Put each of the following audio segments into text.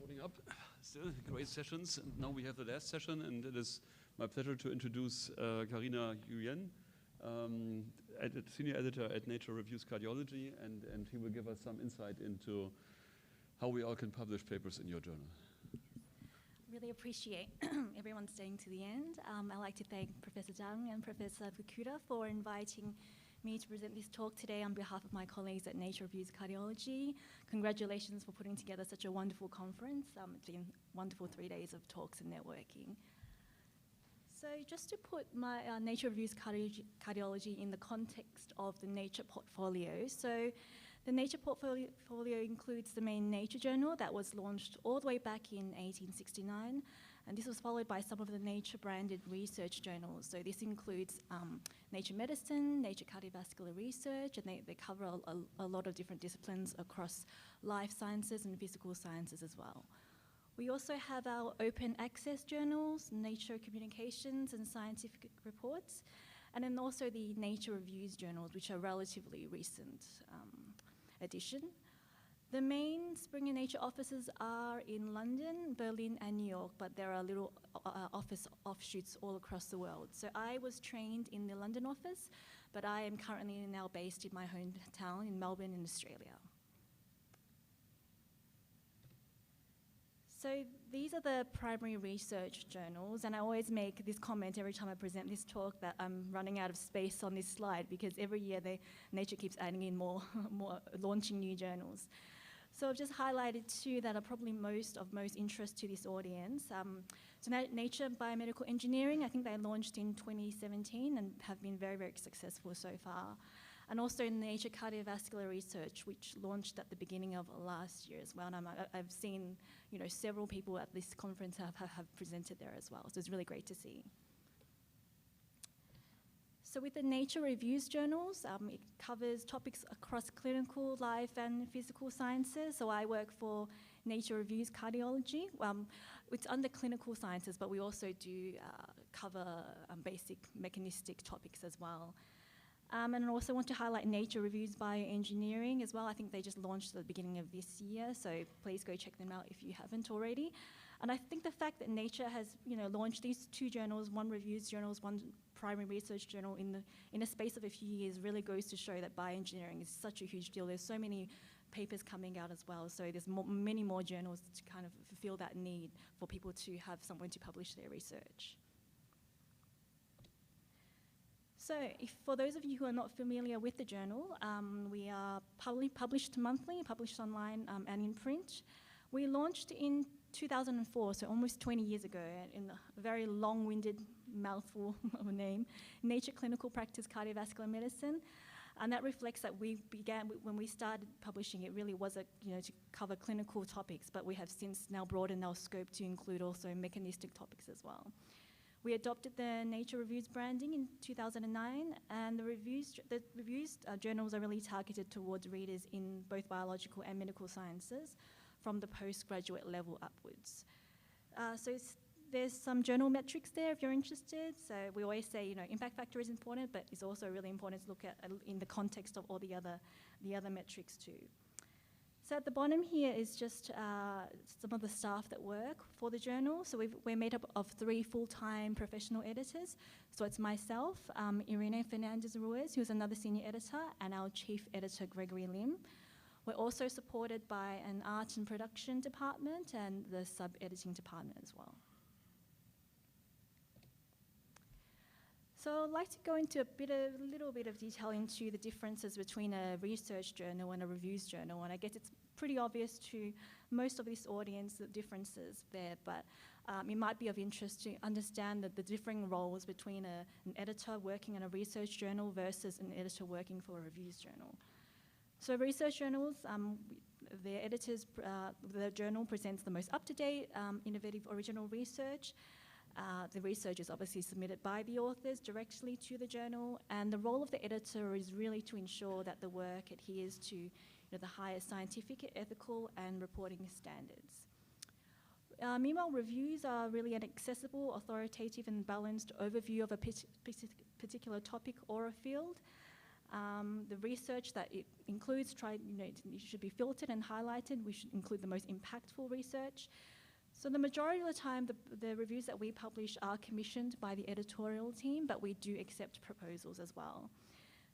Holding up, still great sessions. And now we have the last session, and it is my pleasure to introduce Carina Nguyen, senior editor at Nature Reviews Cardiology, and he will give us some insight into how we all can publish papers in your journal. Really appreciate everyone staying to the end. I'd like to thank Professor Zhang and Professor Fukuda for inviting me to present this talk today on behalf of my colleagues at Nature Reviews Cardiology. Congratulations for putting together such a wonderful conference. It's been wonderful 3 days of talks and networking. So just to put my Nature Reviews Cardiology in the context of the Nature portfolio. So the Nature portfolio includes the main Nature journal that was launched all the way back in 1869, and this was followed by some of the Nature branded research journals. So this includes Nature Medicine, Nature Cardiovascular Research, and they cover a lot of different disciplines across life sciences and physical sciences as well. We also have our open access journals, Nature Communications and Scientific Reports, and then also the Nature Reviews journals, which are relatively recent addition. The main Springer Nature offices are in London, Berlin, and New York, but there are little office offshoots all across the world. So I was trained in the London office, but I am currently now based in my hometown in Melbourne in Australia. So these are the primary research journals, and I always make this comment every time I present this talk that I'm running out of space on this slide because every year Nature keeps adding in more launching new journals. So I've just highlighted two that are probably of most interest to this audience. So Nature Biomedical Engineering, I think they launched in 2017 and have been very, very successful so far. And also Nature Cardiovascular Research, which launched at the beginning of last year as well. And I've seen, several people at this conference have presented there as well. So it's really great to see. So with the Nature Reviews journals, it covers topics across clinical, life, and physical sciences. So I work for Nature Reviews Cardiology. It's under clinical sciences, but we also do cover basic mechanistic topics as well. And I also want to highlight Nature Reviews Bioengineering as well. I think they just launched at the beginning of this year, so please go check them out if you haven't already. And I think the fact that Nature has launched these two journals, one reviews journals, one primary research journal in a space of a few years really goes to show that bioengineering is such a huge deal. There's so many papers coming out as well, so there's many more journals to kind of fulfill that need for people to have somewhere to publish their research. So for those of you who are not familiar with the journal, we are published monthly, published online and in print. We launched in 2004, so almost 20 years ago, in a very long-winded mouthful of a name, Nature Clinical Practice Cardiovascular Medicine. And that reflects that when we started publishing, it really was to cover clinical topics, but we have since now broadened our scope to include also mechanistic topics as well. We adopted the Nature Reviews branding in 2009, and the reviews journals are really targeted towards readers in both biological and medical sciences from the postgraduate level upwards. So there's some journal metrics there if you're interested. So we always say, impact factor is important, but it's also really important to look at in the context of all the other metrics too. So at the bottom here is just some of the staff that work for the journal. So we're made up of 3 full-time professional editors. So it's myself, Irene Fernandez-Ruiz, who's another senior editor, and our chief editor, Gregory Lim. We're also supported by an art and production department and the sub-editing department as well. So I'd like to go into a little bit of detail into the differences between a research journal and a reviews journal. And I guess it's pretty obvious to most of this audience the differences there, but it might be of interest to understand the differing roles between an editor working in a research journal versus an editor working for a reviews journal. So research journals, their editors, the journal presents the most up-to-date, innovative, original research. The research is obviously submitted by the authors directly to the journal, and the role of the editor is really to ensure that the work adheres to the highest scientific, ethical, and reporting standards. Meanwhile, reviews are really an accessible, authoritative, and balanced overview of a particular topic or a field. The research that it includes, it should be filtered and highlighted. We should include the most impactful research. So the majority of the time, the reviews that we publish are commissioned by the editorial team, but we do accept proposals as well.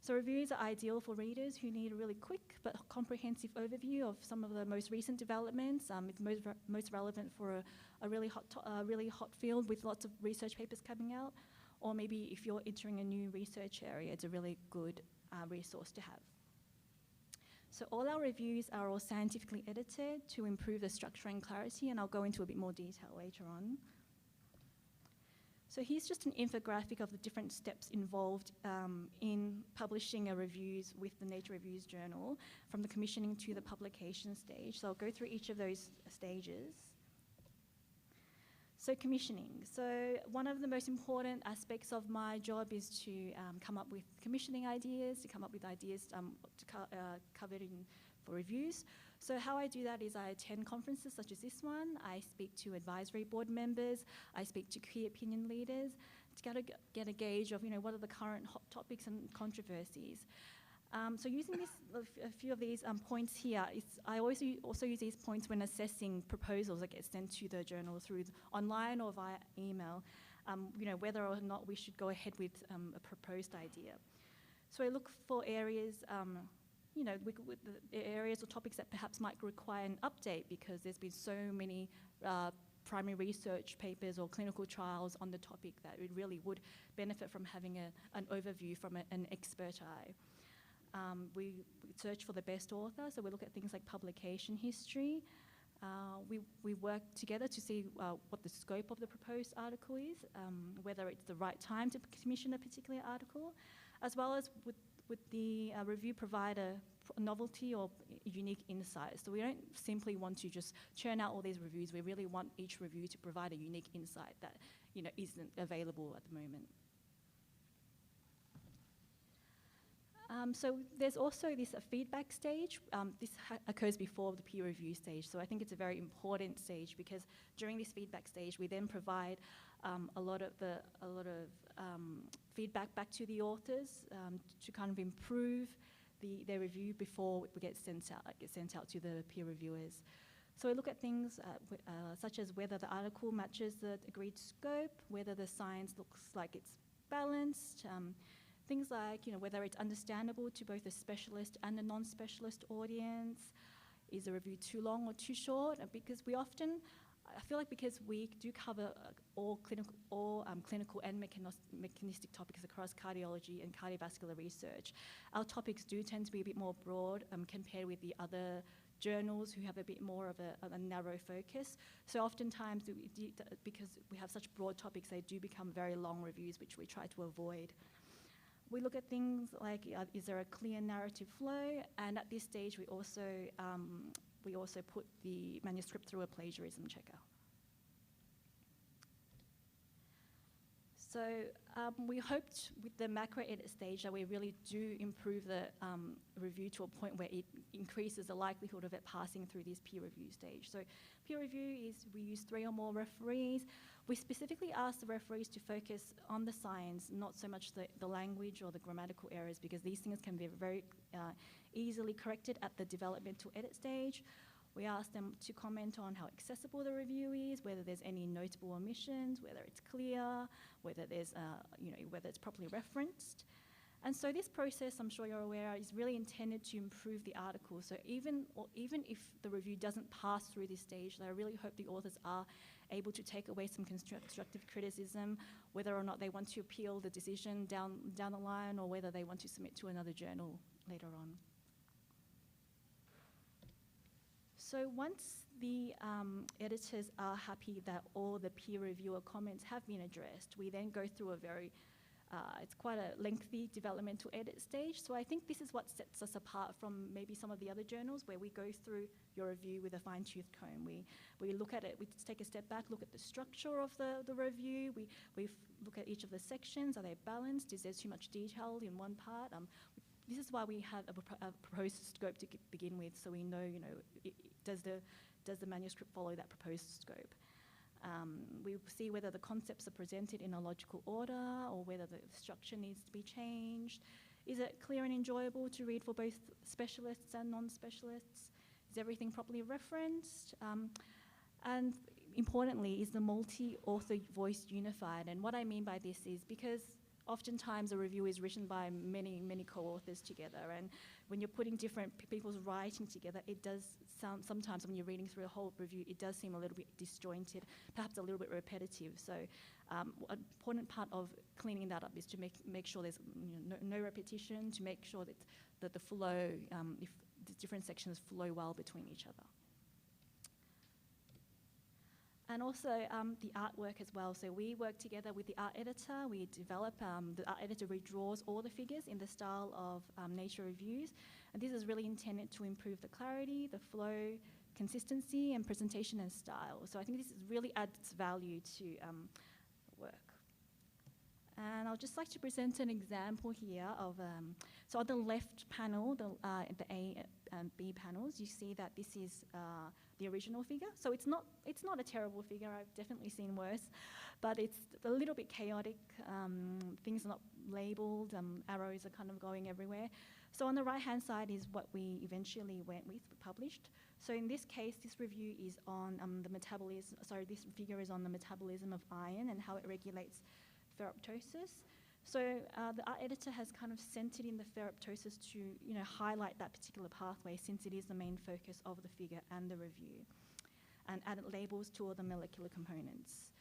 So reviews are ideal for readers who need a really quick but comprehensive overview of some of the most recent developments. It's most relevant for a really hot field with lots of research papers coming out, or maybe if you're entering a new research area, it's a really good resource to have. So all our reviews are all scientifically edited to improve the structure and clarity, and I'll go into a bit more detail later on. So here's just an infographic of the different steps involved in publishing reviews with the Nature Reviews journal, from the commissioning to the publication stage. So I'll go through each of those stages. So commissioning. So one of the most important aspects of my job is to come up with commissioning ideas, to come up with ideas to cover it for reviews. So how I do that is I attend conferences such as this one. I speak to advisory board members. I speak to key opinion leaders to get a gauge of what are the current hot topics and controversies. So using a few of these points here, I also use these points when assessing proposals that get sent to the journal through online or via email, whether or not we should go ahead with a proposed idea. So I look for areas, with the areas or topics that perhaps might require an update because there's been so many primary research papers or clinical trials on the topic that it really would benefit from having an overview from an expert eye. We search for the best author, so we look at things like publication history. We work together to see what the scope of the proposed article is, whether it's the right time to commission a particular article, as well as with the review provide a novelty or unique insight. So we don't simply want to just churn out all these reviews. We really want each review to provide a unique insight that isn't available at the moment. So there's also this feedback stage. This occurs before the peer review stage. So I think it's a very important stage because during this feedback stage, we then provide a lot of feedback back to the authors to kind of improve their review before it gets sent out to the peer reviewers. So we look at things such as whether the article matches the agreed scope, whether the science looks like it's balanced. Things like, whether it's understandable to both a specialist and a non-specialist audience. Is the review too long or too short? Because I feel like because we do cover all clinical and mechanistic topics across cardiology and cardiovascular research, our topics do tend to be a bit more broad compared with the other journals who have a bit more of a narrow focus. So oftentimes, because we have such broad topics, they do become very long reviews, which we try to avoid. We look at things like, is there a clear narrative flow? And at this stage, we also put the manuscript through a plagiarism checker. So we hoped with the macro edit stage that we really do improve the review to a point where it increases the likelihood of it passing through this peer review stage. So peer review is we use 3 or more referees. We specifically ask the referees to focus on the science, not so much the language or the grammatical errors, because these things can be very easily corrected at the developmental edit stage. We ask them to comment on how accessible the review is, whether there's any notable omissions, whether it's clear, whether there's, whether it's properly referenced. And so this process, I'm sure you're aware, is really intended to improve the article. So even if the review doesn't pass through this stage, I really hope the authors are able to take away some constructive criticism, whether or not they want to appeal the decision down the line or whether they want to submit to another journal later on. So once the editors are happy that all the peer reviewer comments have been addressed, we then go through a very, it's quite a lengthy developmental edit stage. So I think this is what sets us apart from maybe some of the other journals where we go through your review with a fine-tooth comb. We look at it, we take a step back, look at the structure of the review, we look at each of the sections, are they balanced, is there too much detail in one part? This is why we have a proposed scope to begin with, so we know, does the manuscript follow that proposed scope? We see whether the concepts are presented in a logical order or whether the structure needs to be changed. Is it clear and enjoyable to read for both specialists and non-specialists? Is everything properly referenced? And importantly, is the multi-author voice unified? And what I mean by this is because oftentimes a review is written by many, many co-authors together, and when you're putting different people's writing together, it does sound, sometimes when you're reading through a whole review, it does seem a little bit disjointed, perhaps a little bit repetitive. So an important part of cleaning that up is to make sure there's no repetition, to make sure that the flow, if the different sections flow well between each other. And also the artwork as well. So we work together with the art editor. We develop, the art editor redraws all the figures in the style of Nature Reviews. And this is really intended to improve the clarity, the flow, consistency, and presentation and style. So I think this really adds value to work. And I'll just like to present an example here of, so on the left panel, the A and B panels, you see that this is the original figure. So it's not a terrible figure, I've definitely seen worse, but it's a little bit chaotic. Things are not labeled, arrows are kind of going everywhere. So on the right-hand side is what we eventually went with, published. So in this case, this review is on the metabolism, this figure is on the metabolism of iron and how it regulates ferroptosis. So the art editor has kind of centered in the ferroptosis to highlight that particular pathway, since it is the main focus of the figure and the review, and added labels to all the molecular components.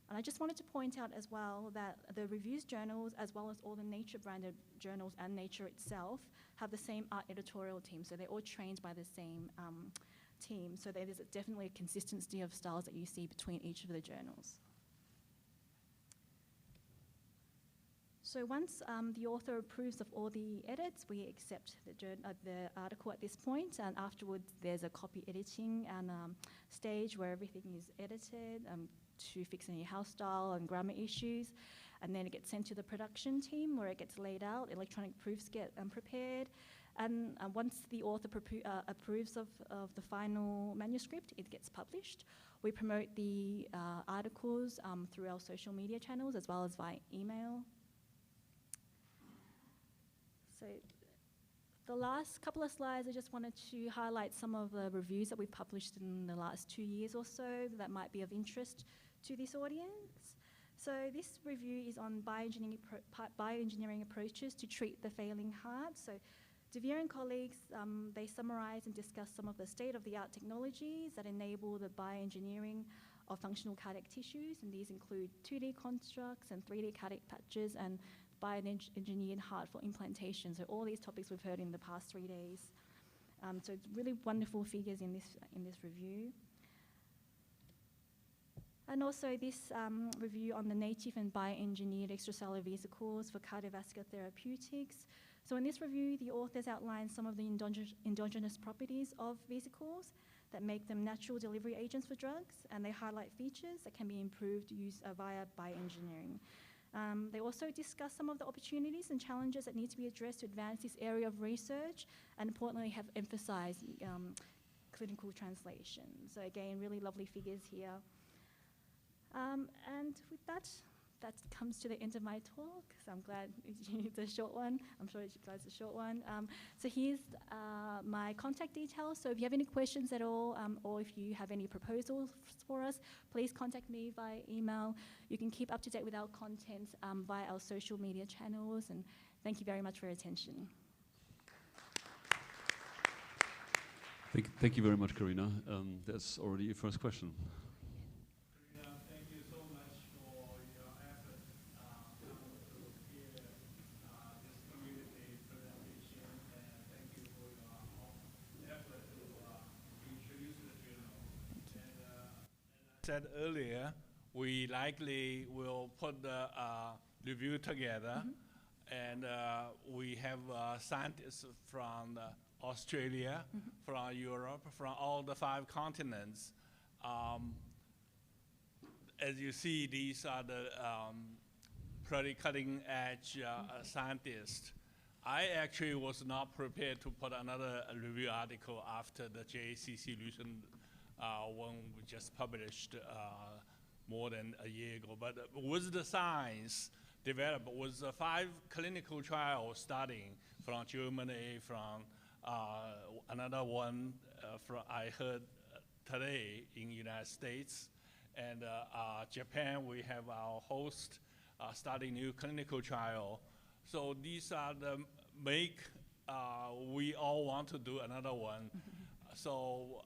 And I just wanted to point out as well that the reviews journals, as well as all the Nature branded journals and Nature itself, have the same art editorial team. So they're all trained by the same team. So there's definitely a consistency of styles that you see between each of the journals. So once the author approves of all the edits, we accept the article at this point, and afterwards there's a copy editing and stage where everything is edited to fix any house style and grammar issues, and then it gets sent to the production team where it gets laid out, electronic proofs get prepared, and once the author approves of the final manuscript, it gets published. We promote the articles through our social media channels as well as via email. So the last couple of slides, I just wanted to highlight some of the reviews that we've published in the last 2 years or so that might be of interest to this audience. So this review is on bioengineering approaches to treat the failing heart. So Devere and colleagues, they summarize and discuss some of the state-of-the-art technologies that enable the bioengineering of functional cardiac tissues, and these include 2D constructs and 3D cardiac patches and bioengineered heart for implantation. So all these topics we've heard in the past 3 days. So it's really wonderful figures in this review. And also this review on the native and bioengineered extracellular vesicles for cardiovascular therapeutics. So in this review, the authors outline some of the endogenous properties of vesicles that make them natural delivery agents for drugs, and they highlight features that can be improved via bioengineering. They also discuss some of the opportunities and challenges that need to be addressed to advance this area of research, and importantly have emphasized clinical translation. So again, really lovely figures here. And with that comes to the end of my talk. So I'm glad it's a short one. I'm sure it's a short one. So here's my contact details. So if you have any questions at all, or if you have any proposals for us, please contact me via email. You can keep up to date with our content via our social media channels. And thank you very much for your attention. Thank you very much, Karina. That's already your first question. Said earlier, we likely will put the review together, and we have scientists from Australia, from Europe, from all the 5 continents. As you see, these are the pretty cutting-edge scientists. I actually was not prepared to put another review article after the JACC recent one we just published more than a year ago. But with the science, developed was 5 clinical trials starting from Germany, from another one from I heard today in United States, and Japan. We have our host starting new clinical trial. So these are the make we all want to do another one. So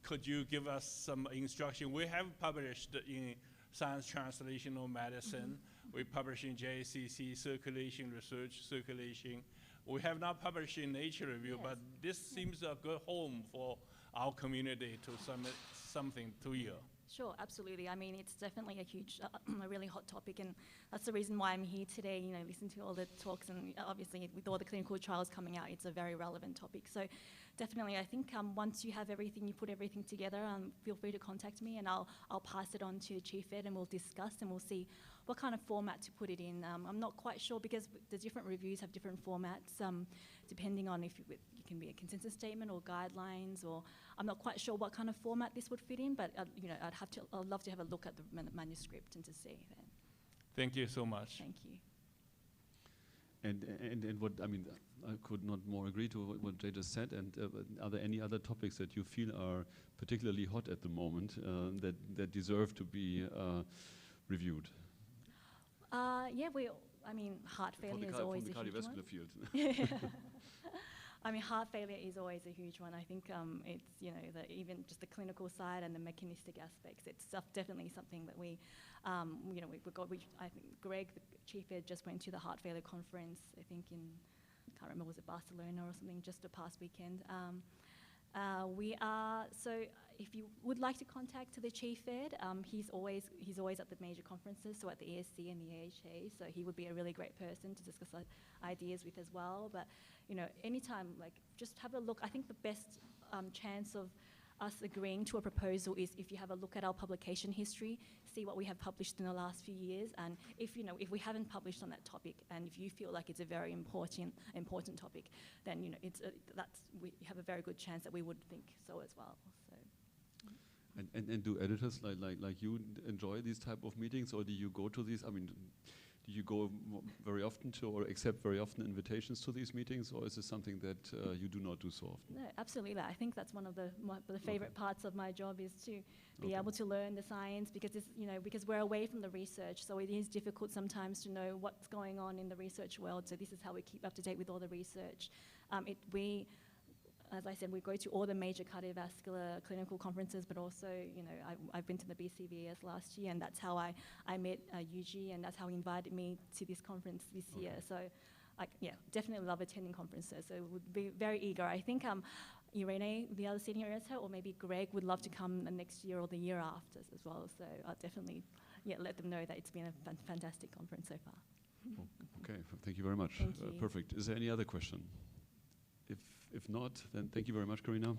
could you give us some instruction? We have published in Science Translational Medicine. We publish in JCC, Circulation Research, Circulation. We have not published in Nature Review, but this seems a good home for our community to submit something to you. Sure, absolutely. I mean, it's definitely a huge, a really hot topic, and that's the reason why I'm here today, you know, listen to all the talks, and obviously with all the clinical trials coming out, it's a very relevant topic. So definitely, I think once you have everything, you put everything together, feel free to contact me, and I'll pass it on to the chief ed, and we'll discuss, and we'll see what kind of format to put it in. I'm not quite sure, because the different reviews have different formats, depending on if it can be a consensus statement or guidelines, or I'm not quite sure what kind of format this would fit in, but you know, I'd love to have a look at the manuscript and to see then. Thank you so much. Thank you. And what, I mean, I could not more agree to what Jay just said. And are there any other topics that you feel are particularly hot at the moment that deserve to be reviewed? Yeah, I mean, heart failure is always a huge one. Cardiovascular field. I mean, heart failure is always a huge one. I think it's, you know, even just the clinical side and the mechanistic aspects, it's definitely something that we, you know, I think Greg, the chief ed, just went to the heart failure conference, I think I can't remember, was it Barcelona or something, just the past weekend. So if you would like to contact the chief ed, he's always at the major conferences, so at the ESC and the AHA, so he would be a really great person to discuss ideas with as well. But you know, anytime, like, just have a look. I think the best chance of us agreeing to a proposal is if you have a look at our publication history, see what we have published in the last few years, and if we haven't published on that topic, and if you feel like it's a very important topic, then you know we have a very good chance that we would think so as well. So. And do editors like you enjoy these type of meetings, or do you go to these? I mean, do you go very often to, or accept very often invitations to these meetings, or is this something that you do not do so often? No, absolutely. I think that's one of the favorite parts of my job, is to be able to learn the science, because it's, you know, because we're away from the research, so it is difficult sometimes to know what's going on in the research world. So this is how we keep up to date with all the research. As I said, we go to all the major cardiovascular clinical conferences, but also, you know, I've been to the BCVS last year, and that's how I met Yuji, and that's how he invited me to this conference this year. So, yeah, definitely love attending conferences. So would be very eager. I think Irene, the other senior editor, or maybe Greg would love to come the next year or the year after as well. So I'll definitely, yeah, let them know that it's been a fantastic conference so far. Okay, thank you very much. Thank you. Perfect. Is there any other question? If not, then thank you very much, Karina.